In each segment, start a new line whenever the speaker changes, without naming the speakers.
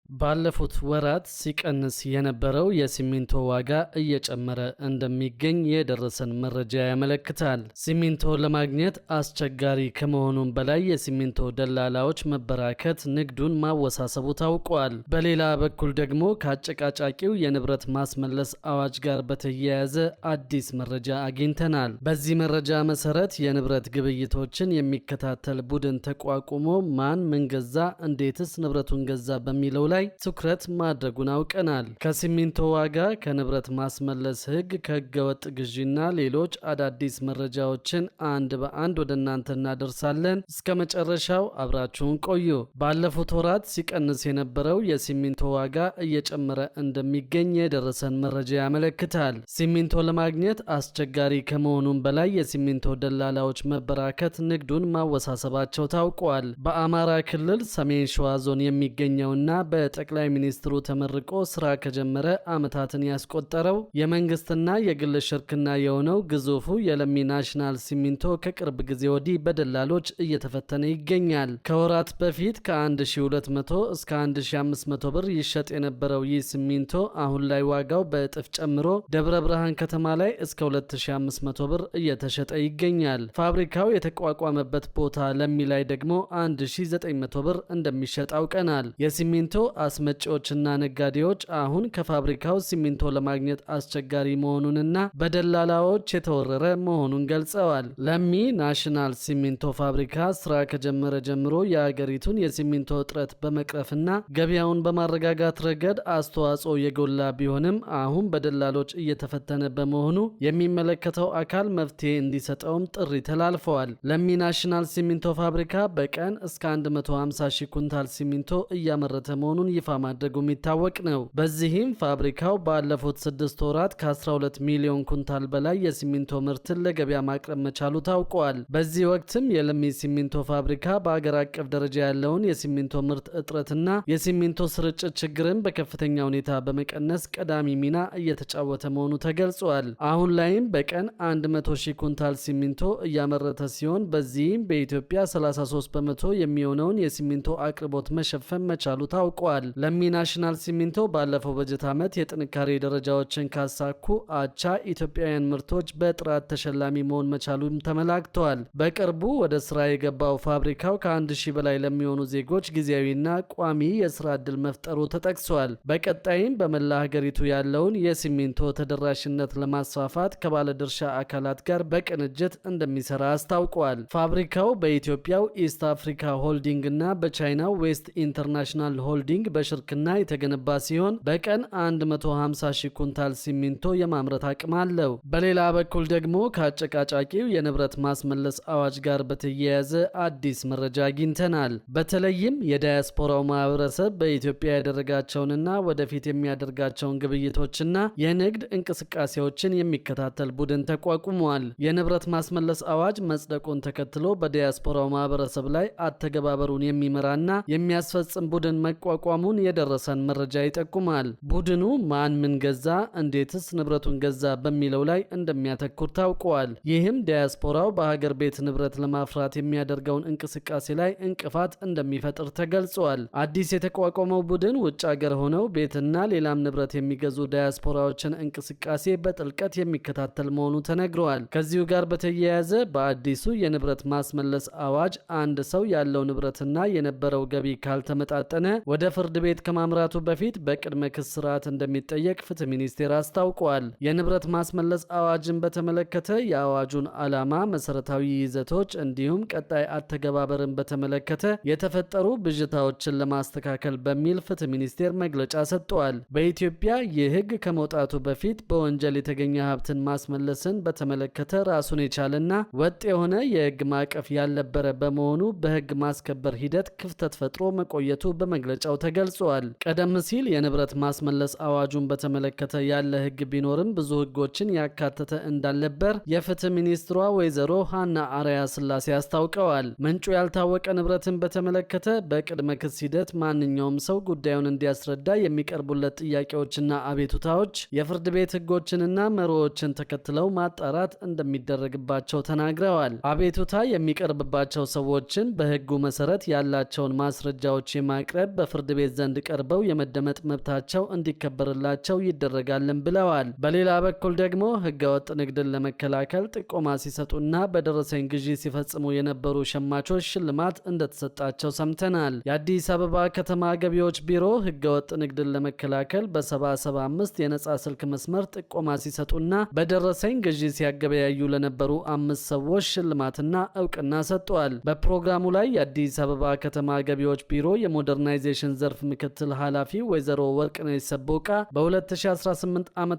ባለፉት ወራት ሲቀንስ የነበረው የሲሚንቶ ዋጋ እየጨመረ እንደሚገኝ የደረሰን መረጃ ያመለክታል። ሲሚንቶ ለማግኘት አስቸጋሪ ከመሆኑም በላይ የሲሚንቶ ደላላዎች መበራከት ንግዱን ማወሳሰቡ ታውቋል። በሌላ በኩል ደግሞ ከአጨቃጫቂው የንብረት ማስመለስ አዋጅ ጋር በተያያዘ አዲስ መረጃ አግኝተናል። በዚህ መረጃ መሰረት የንብረት ግብይቶችን የሚከታተል ቡድን ተቋቁሞ ማን ምን ገዛ፣ እንዴትስ ንብረቱን ገዛ በሚለው ላይ ትኩረት ማድረጉን አውቀናል። ከሲሚንቶ ዋጋ፣ ከንብረት ማስመለስ ሕግ፣ ከህገወጥ ግዢና ሌሎች አዳዲስ መረጃዎችን አንድ በአንድ ወደ እናንተ እናደርሳለን። እስከ መጨረሻው አብራችሁን ቆዩ። ባለፉት ወራት ሲቀንስ የነበረው የሲሚንቶ ዋጋ እየጨመረ እንደሚገኝ የደረሰን መረጃ ያመለክታል። ሲሚንቶ ለማግኘት አስቸጋሪ ከመሆኑም በላይ የሲሚንቶ ደላላዎች መበራከት ንግዱን ማወሳሰባቸው ታውቋል። በአማራ ክልል ሰሜን ሸዋ ዞን የሚገኘውና በጠቅላይ ሚኒስትሩ ተመርቆ ስራ ከጀመረ ዓመታትን ያስቆጠረው የመንግስትና የግል ሽርክና የሆነው ግዙፉ የለሚ ናሽናል ሲሚንቶ ከቅርብ ጊዜ ወዲህ በደላሎች እየተፈተነ ይገኛል። ከወራት በፊት ከ1200 እስከ 1500 ብር ይሸጥ የነበረው ይህ ሲሚንቶ አሁን ላይ ዋጋው በእጥፍ ጨምሮ ደብረ ብርሃን ከተማ ላይ እስከ 2500 ብር እየተሸጠ ይገኛል። ፋብሪካው የተቋቋመበት ቦታ ለሚ ላይ ደግሞ 1900 ብር እንደሚሸጥ አውቀናል። የሲሚንቶ አስመጪዎችና ነጋዴዎች አሁን ከፋብሪካው ሲሚንቶ ለማግኘት አስቸጋሪ መሆኑንና በደላላዎች የተወረረ መሆኑን ገልጸዋል። ለሚ ናሽናል ሲሚንቶ ፋብሪካ ስራ ከጀመረ ጀምሮ የአገሪቱን የሲሚንቶ እጥረት በመቅረፍና ገበያውን በማረጋጋት ረገድ አስተዋጽኦ የጎላ ቢሆንም አሁን በደላሎች እየተፈተነ በመሆኑ የሚመለከተው አካል መፍትሄ እንዲሰጠውም ጥሪ ተላልፈዋል። ለሚ ናሽናል ሲሚንቶ ፋብሪካ በቀን እስከ 150 ሺህ ኩንታል ሲሚንቶ እያመረተ መሆኑን ይፋ ማድረጉ የሚታወቅ ነው። በዚህም ፋብሪካው ባለፉት 6 ወራት ከ12 ሚሊዮን ኩንታል በላይ የሲሚንቶ ምርትን ለገበያ ማቅረብ መቻሉ ታውቋል። በዚህ ወቅትም የለሚ ሲሚንቶ ፋብሪካ በአገር አቀፍ ደረጃ ያለውን የሲሚንቶ ምርት እጥረትና የሲሚንቶ ስርጭት ችግርን በከፍተኛ ሁኔታ በመቀነስ ቀዳሚ ሚና እየተጫወተ መሆኑ ተገልጿል። አሁን ላይም በቀን 100 ሺህ ኩንታል ሲሚንቶ እያመረተ ሲሆን በዚህም በኢትዮጵያ 33 በመቶ የሚሆነውን የሲሚንቶ አቅርቦት መሸፈን መቻሉ ታውቋል። ለሚ ናሽናል ሲሚንቶ ባለፈው በጀት ዓመት የጥንካሬ ደረጃዎችን ካሳኩ አቻ ኢትዮጵያውያን ምርቶች በጥራት ተሸላሚ መሆን መቻሉም ተመላክተዋል። በቅርቡ ወደ ስራ የገባው ፋብሪካው ከ1000 በላይ ለሚሆኑ ዜጎች ጊዜያዊና ቋሚ የስራ ዕድል መፍጠሩ ተጠቅሷል። በቀጣይም በመላ ሀገሪቱ ያለውን የሲሚንቶ ተደራሽነት ለማስፋፋት ከባለድርሻ አካላት ጋር በቅንጅት እንደሚሰራ አስታውቋል። ፋብሪካው በኢትዮጵያው ኢስት አፍሪካ ሆልዲንግ እና በቻይናው ዌስት ኢንተርናሽናል ሆልዲንግ በሽርክና የተገነባ ሲሆን በቀን 150 ሺህ ኩንታል ሲሚንቶ የማምረት አቅም አለው። በሌላ በኩል ደግሞ ከአጨቃጫቂው የንብረት ማስመለስ አዋጅ ጋር በተያያዘ አዲስ መረጃ አግኝተናል። በተለይም የዳያስፖራው ማህበረሰብ በኢትዮጵያ ያደረጋቸውንና ወደፊት የሚያደርጋቸውን ግብይቶችና የንግድ እንቅስቃሴዎችን የሚከታተል ቡድን ተቋቁሟል። የንብረት ማስመለስ አዋጅ መጽደቁን ተከትሎ በዳያስፖራው ማህበረሰብ ላይ አተገባበሩን የሚመራና የሚያስፈጽም ቡድን መቋቋሙን የደረሰን መረጃ ይጠቁማል። ቡድኑ ማን ምን ገዛ፣ እንዴትስ ንብረቱን ገዛ በሚለው ላይ እንደሚያተኩር ታውቋል። ይህም ዲያስፖራው በሀገር ቤት ንብረት ለማፍራት የሚያደርገውን እንቅስቃሴ ላይ እንቅፋት እንደሚፈጥር ተገልጿል። አዲስ የተቋቋመው ቡድን ውጭ ሀገር ሆነው ቤትና ሌላም ንብረት የሚገዙ ዲያስፖራዎችን እንቅስቃሴ በጥልቀት የሚከታተል መሆኑ ተነግረዋል። ከዚሁ ጋር በተያያዘ በአዲሱ የንብረት ማስመለስ አዋጅ አንድ ሰው ያለው ንብረትና የነበረው ገቢ ካልተመጣጠነ ወደ ፍርድ ቤት ከማምራቱ በፊት በቅድመ ክስ ስርዓት እንደሚጠየቅ ፍትህ ሚኒስቴር አስታውቋል። የንብረት ማስመለስ አዋጅን በተመለከተ የአዋጁን ዓላማ፣ መሰረታዊ ይዘቶች እንዲሁም ቀጣይ አተገባበርን በተመለከተ የተፈጠሩ ብዥታዎችን ለማስተካከል በሚል ፍትህ ሚኒስቴር መግለጫ ሰጥቷል። በኢትዮጵያ ይህ ህግ ከመውጣቱ በፊት በወንጀል የተገኘ ሀብትን ማስመለስን በተመለከተ ራሱን የቻለና ወጥ የሆነ የህግ ማዕቀፍ ያልነበረ በመሆኑ በህግ ማስከበር ሂደት ክፍተት ፈጥሮ መቆየቱ በመግለጫው ተገልጿል። ቀደም ሲል የንብረት ማስመለስ አዋጁን በተመለከተ ያለ ህግ ቢኖርም ብዙ ህጎችን ያካተተ እንዳልነበር የፍትህ ሚኒስትሯ ወይዘሮ ሃና አርአያ ስላሴ አስታውቀዋል። ምንጩ ያልታወቀ ንብረትን በተመለከተ በቅድመ ክስ ሂደት ማንኛውም ሰው ጉዳዩን እንዲያስረዳ የሚቀርቡለት ጥያቄዎችና አቤቱታዎች የፍርድ ቤት ህጎችንና መርሆዎችን ተከትለው ማጣራት እንደሚደረግባቸው ተናግረዋል። አቤቱታ የሚቀርብባቸው ሰዎችን በህጉ መሰረት ያላቸውን ማስረጃዎች የማቅረብ በፍርድ ቤት ዘንድ ቀርበው የመደመጥ መብታቸው እንዲከበርላቸው ይደረጋልን ብለዋል። በሌላ በኩል ደግሞ ህገወጥ ንግድን ለመከላከል ጥቆማ ሲሰጡና በደረሰኝ ግዢ ሲፈጽሙ የነበሩ ሸማቾች ሽልማት እንደተሰጣቸው ሰምተናል። የአዲስ አበባ ከተማ ገቢዎች ቢሮ ህገወጥ ንግድን ለመከላከል በ775 የነጻ ስልክ መስመር ጥቆማ ሲሰጡና በደረሰኝ ግዢ ሲያገበያዩ ለነበሩ 5 ሰዎች ሽልማትና እውቅና ሰጥቷል። በፕሮግራሙ ላይ የአዲስ አበባ ከተማ ገቢዎች ቢሮ የሞደርናይዜሽን ዘርፍ ምክትል ኃላፊ ወይዘሮ ወርቅነሽ ሰቦቃ በ2018 ዓ.ም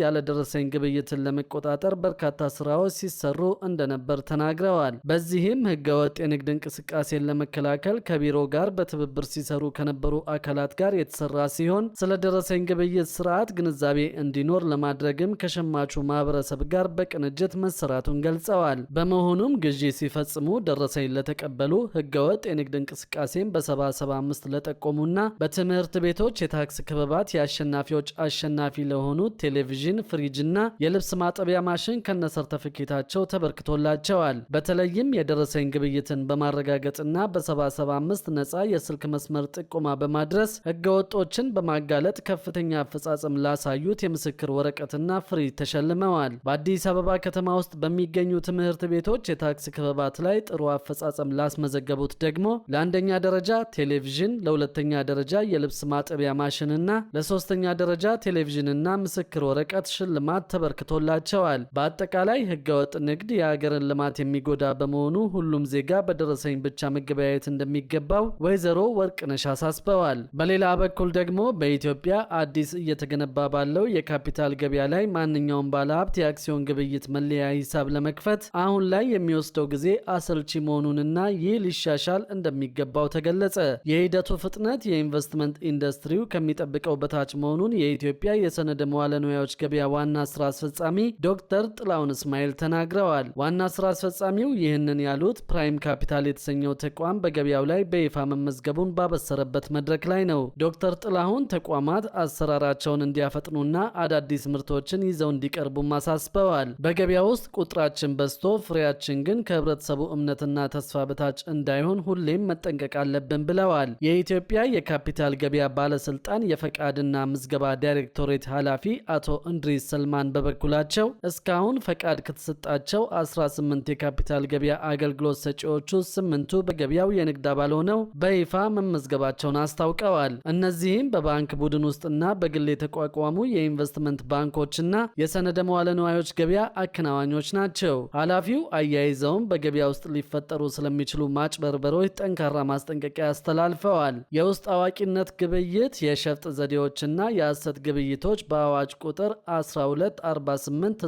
ያለ ደረሰኝ ግብይትን ለመቆጣጠር በርካታ ስራዎች ሲሰሩ እንደነበር ተናግረዋል። በዚህም ህገወጥ የንግድ እንቅስቃሴን ለመከላከል ከቢሮ ጋር በትብብር ሲሰሩ ከነበሩ አካላት ጋር የተሰራ ሲሆን ስለ ደረሰኝ ግብይት ስርዓት ግንዛቤ እንዲኖር ለማድረግም ከሸማቹ ማህበረሰብ ጋር በቅንጅት መሰራቱን ገልጸዋል። በመሆኑም ግዢ ሲፈጽሙ ደረሰኝ ለተቀበሉ ህገወጥ የንግድ እንቅስቃሴን በ775 ለጠቆሙና በትምህርት ቤቶች የታክስ ክበባት የአሸናፊዎች አሸናፊ ለሆኑ ቴሌቪዥን፣ ፍሪጅና የልብስ ማጠቢያ ማሽን ከነሰርተፊኬታቸው ተበርክቶላቸዋል። በተለይም የደረሰኝ ግብይትን በማረጋገጥና በ775 ነጻ የስልክ መስመር ጥቆማ በማድረስ ህገወጦችን በማጋለጥ ከፍተኛ አፈጻጸም ላሳዩት የምስክር ወረቀትና ፍሪጅ ተሸልመዋል። በአዲስ አበባ ከተማ ውስጥ በሚገኙ ትምህርት ቤቶች የታክስ ክበባት ላይ ጥሩ አፈጻጸም ላስመዘገቡት ደግሞ ለአንደኛ ደረጃ ቴሌቪዥን፣ ለሁለተኛ ደረጃ የልብስ ማጠቢያ ማሽንና ለሶስተኛ ደረጃ ቴሌቪዥንና ምስክር ወረቀት ሽልማት ተበርክቶላቸዋል። በአጠቃላይ ህገወጥ ንግድ የሀገርን ልማት የሚጎዳ በመሆኑ ሁሉም ዜጋ በደረሰኝ ብቻ መገበያየት እንደሚገባው ወይዘሮ ወርቅነሽ አሳስበዋል። በሌላ በኩል ደግሞ በኢትዮጵያ አዲስ እየተገነባ ባለው የካፒታል ገበያ ላይ ማንኛውም ባለሀብት የአክሲዮን ግብይት መለያ ሂሳብ ለመክፈት አሁን ላይ የሚወስደው ጊዜ አሰልቺ መሆኑንና ይህ ሊሻሻል እንደሚገባው ተገለጸ። የሂደቱ ፍጥነት የኢንቨስትመንት ኢንዱስትሪው ከሚጠብቀው በታች መሆኑን የኢትዮጵያ የሰነደ መዋለ ንዋዮች ገበያ ዋና ስራ አስፈጻሚ ዶክተር ጥላሁን እስማኤል ተናግረዋል። ዋና ስራ አስፈጻሚው ይህንን ያሉት ፕራይም ካፒታል የተሰኘው ተቋም በገበያው ላይ በይፋ መመዝገቡን ባበሰረበት መድረክ ላይ ነው። ዶክተር ጥላሁን ተቋማት አሰራራቸውን እንዲያፈጥኑና አዳዲስ ምርቶችን ይዘው እንዲቀርቡም አሳስበዋል። በገበያ ውስጥ ቁጥራችን በዝቶ ፍሬያችን ግን ከህብረተሰቡ እምነትና ተስፋ በታች እንዳይሆን ሁሌም መጠንቀቅ አለብን ብለዋል። የኢትዮጵያ የካፒታል ገበያ ባለስልጣን የፈቃድና ምዝገባ ዳይሬክቶሬት ኃላፊ አቶ እንድሪስ ሰልማን በበኩላቸው እስካሁን ፈቃድ ከተሰጣቸው 18 የካፒታል ገበያ አገልግሎት ሰጪዎቹ 8ቱ በገበያው የንግድ አባል ሆነው በይፋ መመዝገባቸውን አስታውቀዋል። እነዚህም በባንክ ቡድን ውስጥና በግል የተቋቋሙ የኢንቨስትመንት ባንኮችና የሰነደ መዋለ ንዋዮች ገበያ አከናዋኞች ናቸው። ኃላፊው አያይዘውም በገበያ ውስጥ ሊፈጠሩ ስለሚችሉ ማጭበርበሮች ጠንካራ ማስጠንቀቂያ አስተላልፈዋል። የውስጥ አዋቂነት ግብይት፣ የሸፍጥ ዘዴዎችና የሐሰት ግብይቶች በአዋጅ ቁጥር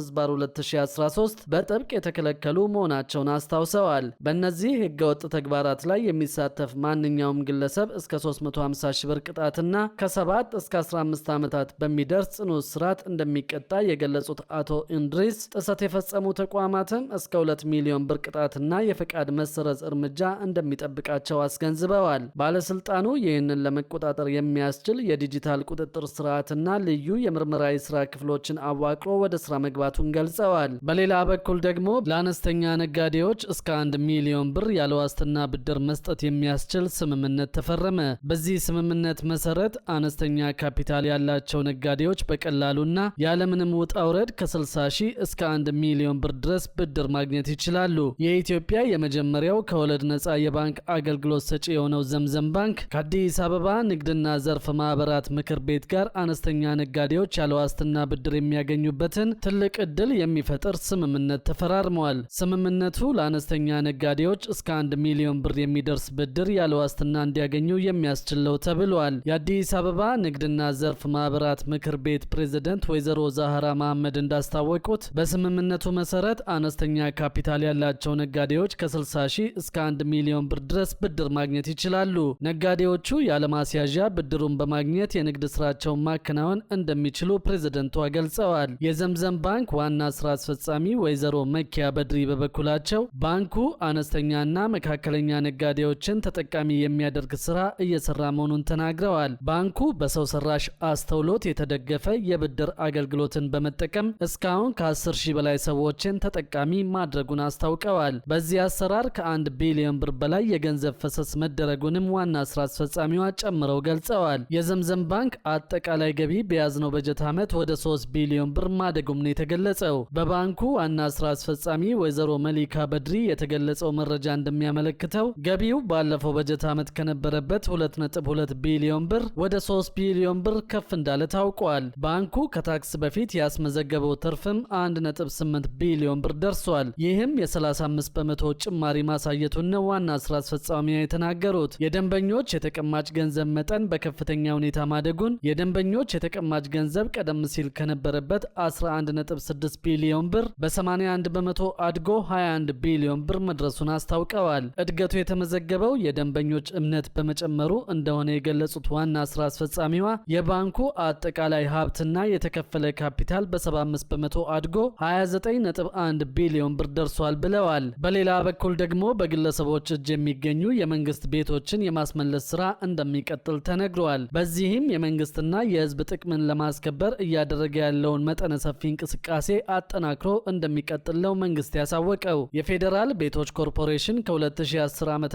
1248/2013 በጥብቅ የተከለከሉ መሆናቸውን አስታውሰዋል። በእነዚህ ህገወጥ ተግባራት ላይ የሚሳተፍ ማንኛውም ግለሰብ እስከ 350 ሺህ ብር ቅጣትና ከ7 እስከ 15 ዓመታት በሚደርስ ጽኑ እስራት እንደሚቀጣ የገለጹት አቶ እንድሪስ ጥሰት የፈጸሙ ተቋማትም እስከ 2 ሚሊዮን ብር ቅጣትና የፈቃድ መሰረዝ እርምጃ እንደሚጠብቃቸው አስገንዝበዋል። ባለስልጣኑ ይህንን ለመቆጣጠር የሚያስችል የዲጂታል ቁጥጥር ስርዓትና ልዩ የምርመራ የስራ ክፍሎችን አዋቅሮ ወደ ስራ መግባቱን ገልጸዋል። በሌላ በኩል ደግሞ ለአነስተኛ ነጋዴዎች እስከ 1 ሚሊዮን ብር ያለ ዋስትና ብድር መስጠት የሚያስችል ስምምነት ተፈረመ። በዚህ ስምምነት መሰረት አነስተኛ ካፒታል ያላቸው ነጋዴዎች በቀላሉና ያለምንም ውጣ ውረድ ከ60 ሺህ እስከ 1 ሚሊዮን ብር ድረስ ብድር ማግኘት ይችላሉ። የኢትዮጵያ የመጀመሪያው ከወለድ ነጻ የባንክ አገልግሎት ሰጪ የሆነው ዘምዘም ባንክ ከአዲስ አበባ ንግድና ዘርፍ ማህበራት ምክር ቤት ጋር አነስተኛ ነጋዴዎች ያለ ዋስትና ብድር የሚያገኙበትን ትልቅ ዕድል የሚፈጥር ስምምነት ተፈራርመዋል። ስምምነቱ ለአነስተኛ ነጋዴዎች እስከ 1 ሚሊዮን ብር የሚደርስ ብድር ያለ ዋስትና እንዲያገኙ የሚያስችል ነው ተብሏል። የአዲስ አበባ ንግድና ዘርፍ ማህበራት ምክር ቤት ፕሬዝደንት ወይዘሮ ዛህራ መሐመድ እንዳስታወቁት በስምምነቱ መሰረት አነስተኛ ካፒታል ያላቸው ነጋዴዎች ከ60 ሺህ እስከ 1 ሚሊዮን ብር ድረስ ብድር ማግኘት ይችላሉ። ነጋዴዎቹ ያለማስያዣ ብድሩን በማግኘት የንግድ ስራቸውን ማከናወን እንደሚችሉ ፕሬዝደንቷ ገልጸዋል። የዘምዘም ባንክ ዋና ስራ አስፈጻሚ ወይዘሮ መኪያ በድሪ በበኩላቸው ባንኩ አነስተኛና መካከለኛ ነጋዴዎችን ተጠቃሚ የሚያደርግ ስራ እየሰራ መሆኑን ተናግረዋል። ባንኩ በሰው ሰራሽ አስተውሎት የተደገፈ የብድር አገልግሎትን በመጠቀም እስካሁን ከ10 ሺህ በላይ ሰዎችን ተጠቃሚ ማድረጉን አስታውቀዋል። በዚህ አሰራር ከ1 ቢሊዮን ብር በላይ የገንዘብ ፈሰስ መደረጉንም ዋና ስራ አስፈጻሚዋ አስፈጻሚዋ ጨምረው ገልጸዋል። የዘምዘም ባንክ አጠቃላይ ገቢ በያዝነው በጀት ዓመት ወደ 3 ቢሊዮን ብር ማደጉም ነው የተገለጸው። በባንኩ ዋና ስራ አስፈጻሚ ወይዘሮ መሊካ በድሪ የተገለጸው መረጃ እንደሚያመለክተው ገቢው ባለፈው በጀት ዓመት ከነበረበት 2.2 ቢሊዮን ብር ወደ 3 ቢሊዮን ብር ከፍ እንዳለ ታውቋል። ባንኩ ከታክስ በፊት ያስመዘገበው ትርፍም 1.8 ቢሊዮን ብር ደርሷል። ይህም የ35 በመቶ ጭማሪ ማሳየቱን ነው ዋና ስራ አስፈጻሚዋ የተናገሩት። የደንበኞች የተቀማጭ ገንዘብ መጠን በከፍተኛ ሁኔታ ማደጉን፣ የደንበኞች የተቀማጭ ገንዘብ ቀደም ሲል ከነበረበት 11.6 ቢሊዮን ብር በ81 በመቶ አድጎ 21 ቢሊዮን ብር መድረሱን አስታውቀዋል። እድገቱ የተመዘገበው የደንበኞች እምነት በመጨመሩ እንደሆነ የገለጹት ዋና ስራ አስፈጻሚዋ የባንኩ አጠቃላይ ሀብትና የተከፈለ ካፒታል በ75 በመቶ አድጎ 29.1 ቢሊዮን ብር ደርሷል ብለዋል። በሌላ በኩል ደግሞ በግለሰቦች እጅ የሚገኙ የመንግስት ቤቶችን የማስመለስ ስራ እንደሚቀጥል ተነግሯል። በዚህም የመንግስትና የህዝብ ጥቅምን ለማስከበር እያደረገ ያለውን መጠነ ሰፊ እንቅስቃሴ አጠናክሮ እንደሚቀጥል ነው መንግስት ያሳወቀው። የፌዴራል ቤቶች ኮርፖሬሽን ከ2010 ዓ.ም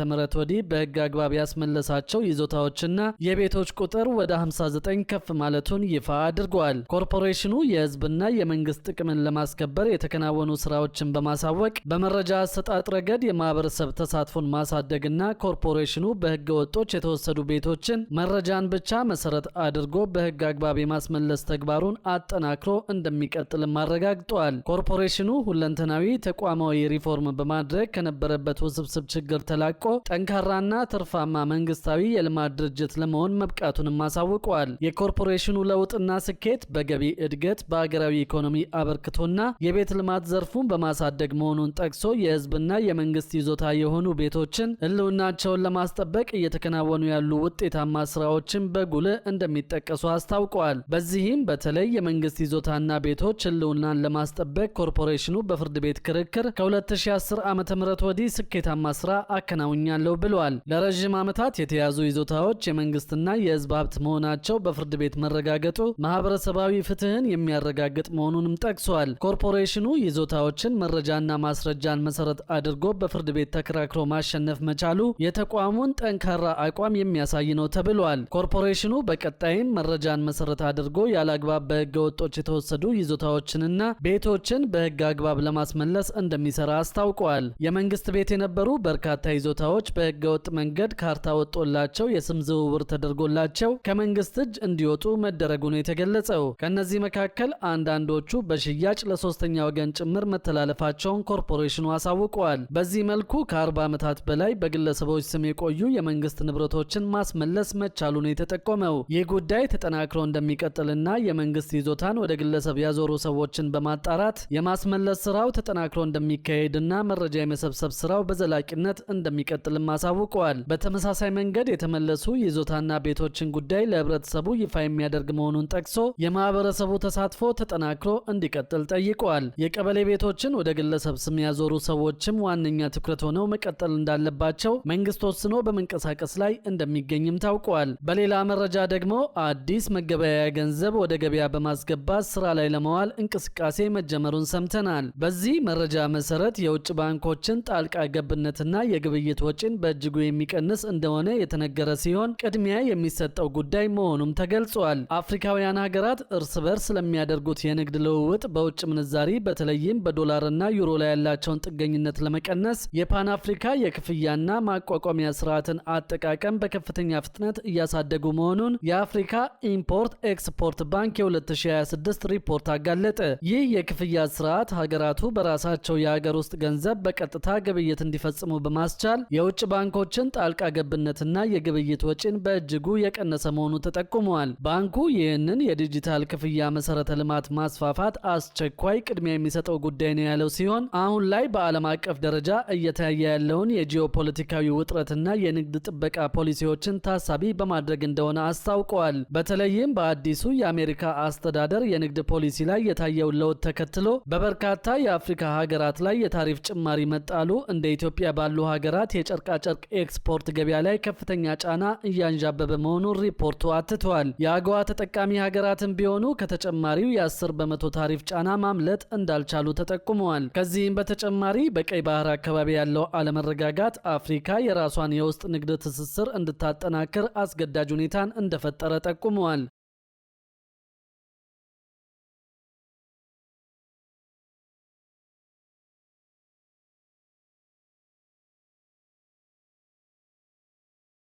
ወዲህ በህግ አግባብ ያስመለሳቸው ይዞታዎችና የቤቶች ቁጥር ወደ 59 ከፍ ማለቱን ይፋ አድርጓል። ኮርፖሬሽኑ የህዝብና የመንግስት ጥቅምን ለማስከበር የተከናወኑ ስራዎችን በማሳወቅ በመረጃ አሰጣጥ ረገድ የማህበረሰብ ተሳትፎን ማሳደግና ኮርፖሬሽኑ በህገ ወጦች የተወሰዱ ቤቶችን መረጃን ብቻ መሰረት አድርጎ በህግ አግባብ የማስመለስ ተግባሩን አጠናክሮ እንደሚቀጥልም አረጋግጧል። ኮርፖሬሽኑ ሁለንተናዊ ተቋማዊ ሪፎርም በማድረግ ከነበረበት ውስብስብ ችግር ተላቆ ጠንካራና ትርፋማ መንግስታዊ የልማት ድርጅት ለመሆን መብቃቱንም አሳውቋል። የኮርፖሬሽኑ ለውጥና ስኬት በገቢ እድገት፣ በአገራዊ ኢኮኖሚ አበርክቶና የቤት ልማት ዘርፉን በማሳደግ መሆኑን ጠቅሶ የህዝብና የመንግስት ይዞታ የሆኑ ቤቶችን ህልውናቸውን ለማስጠበቅ እየተከናወኑ ያሉ ውጤታማ ስራዎችን በጉልህ እንደሚጠቀሱ አስታውቀዋል። በዚህም በተለይ የመንግስት ይዞታና ቤቶች ህልውናን ለማስጠበቅ ኮርፖሬሽኑ በፍርድ ቤት ክርክር ከ2010 ዓ.ም ወዲህ ስኬታማ ስራ አከናውኛለሁ ብለዋል። ለረጅም ዓመታት የተያዙ ይዞታዎች የመንግስትና የህዝብ ሀብት መሆናቸው በፍርድ ቤት መረጋገጡ ማህበረሰባዊ ፍትህን የሚያረጋግጥ መሆኑንም ጠቅሷል። ኮርፖሬሽኑ ይዞታዎችን መረጃና ማስረጃን መሰረት አድርጎ በፍርድ ቤት ተከራክሮ ማሸነፍ መቻሉ የተቋሙን ጠንካራ አቋም የሚያሳይ ነው ተብሏል። ኮርፖሬሽኑ በቀጣይም መረጃን መሰረት አድርጎ ያለአግባብ በህገ ወጦች የተወሰዱ ይዞታዎችንና ቤቶችን በህግ አግባብ ለማስመለስ እንደሚሰራ አስታውቀዋል። የመንግስት ቤት የነበሩ በርካታ ይዞታዎች በህገ ወጥ መንገድ ካርታ ወጦላቸው የስም ዝውውር ተደርጎላቸው ከመንግስት እጅ እንዲወጡ መደረጉ ነው የተገለጸው። ከነዚህ መካከል አንዳንዶቹ በሽያጭ ለሶስተኛ ወገን ጭምር መተላለፋቸውን ኮርፖሬሽኑ አሳውቀዋል። በዚህ መልኩ ከ40 ዓመታት በላይ በግለሰቦች ስም የቆዩ የመንግስት ንብረቶችን ማስመለስ መቻሉ ነው የተጠቆመው። ይህ ጉዳይ ተጠናክሮ እንደሚቀጥልና የመንግስት ይዞታን ወደ ግለሰብ ያዞሩ ሰዎችን በማጣራት የማስመለስ ስራው ተጠናክሮ እንደሚካሄድና መረጃ የመሰብሰብ ስራው በዘላቂነት እንደሚቀጥልም አሳውቀዋል። በተመሳሳይ መንገድ የተመለሱ ይዞታና ቤቶችን ጉዳይ ለህብረተሰቡ ይፋ የሚያደርግ መሆኑን ጠቅሶ የማህበረሰቡ ተሳትፎ ተጠናክሮ እንዲቀጥል ጠይቀዋል። የቀበሌ ቤቶችን ወደ ግለሰብ ስም ያዞሩ ሰዎችም ዋነኛ ትኩረት ሆነው መቀጠል እንዳለባቸው መንግስት ወስኖ በመንቀሳቀስ ላይ እንደሚገኝም ታውቋል። በሌላ መረጃ ደግሞ አዲስ መገበያያ ገንዘብ ወደ ገበያ በማስገባት ስራ ላይ ለመዋል እንቅስቃሴ መጀመሩን ሰምተናል። በዚህ መረጃ መሰረት የውጭ ባንኮችን ጣልቃ ገብነትና የግብይት ወጪን በእጅጉ የሚቀንስ እንደሆነ የተነገረ ሲሆን ቅድሚያ የሚሰጠው ጉዳይ መሆኑም ተገልጿል። አፍሪካውያን ሀገራት እርስ በርስ ስለሚያደርጉት የንግድ ልውውጥ በውጭ ምንዛሪ በተለይም በዶላርና ዩሮ ላይ ያላቸውን ጥገኝነት ለመቀነስ የፓን አፍሪካ የክፍያና ማቋቋሚያ ስርዓትን አጠቃቀም በከፍተኛ ፍጥነት እያሳደጉ መሆኑን የአፍሪካ ኢምፖርት ኤክስፖርት ባንክ የ2026 ሪፖርት አጋለጠ። ይህ የክፍያ ስርዓት ሀገራቱ በራሳቸው የሀገር ውስጥ ገንዘብ በቀጥታ ግብይት እንዲፈጽሙ በማስቻል የውጭ ባንኮችን ጣልቃ ገብነትና የግብይት ወጪን በእጅጉ የቀነሰ መሆኑ ተጠቁመዋል። ባንኩ ይህንን የዲጂታል ክፍያ መሰረተ ልማት ማስፋፋት አስቸኳይ ቅድሚያ የሚሰጠው ጉዳይ ነው ያለው ሲሆን አሁን ላይ በዓለም አቀፍ ደረጃ እየታየ ያለውን የጂኦፖለቲካዊ ውጥረትና የንግድ ጥበቃ ፖሊሲዎችን ታሳቢ በማድረግ እንደሆነ አስታውቀዋል። በተለይም በአዲሱ የአሜሪካ አስተዳደር የንግድ ፖሊሲ ላይ የታየውን ለውጥ ተከትሎ በበርካታ የአፍሪካ ሀገራት ላይ የታሪፍ ጭማሪ መጣሉ እንደ ኢትዮጵያ ባሉ ሀገራት የጨርቃጨርቅ ኤክስፖርት ገበያ ላይ ከፍተኛ ጫና እያንዣበበ መሆኑን ሪፖርቱ አትቷል። የአገዋ ተጠቃሚ ሀገራትን ቢሆኑ ከተጨማሪው የ10 በመቶ ታሪፍ ጫና ማምለጥ እንዳልቻሉ ተጠቁመዋል። ከዚህም በተጨማሪ በቀይ ባህር አካባቢ ያለው አለመረጋጋት አፍሪካ የራሷን የውስጥ ንግድ ትስስር እንድታጠ ለማጠናከር አስገዳጅ ሁኔታን እንደፈጠረ ጠቁመዋል።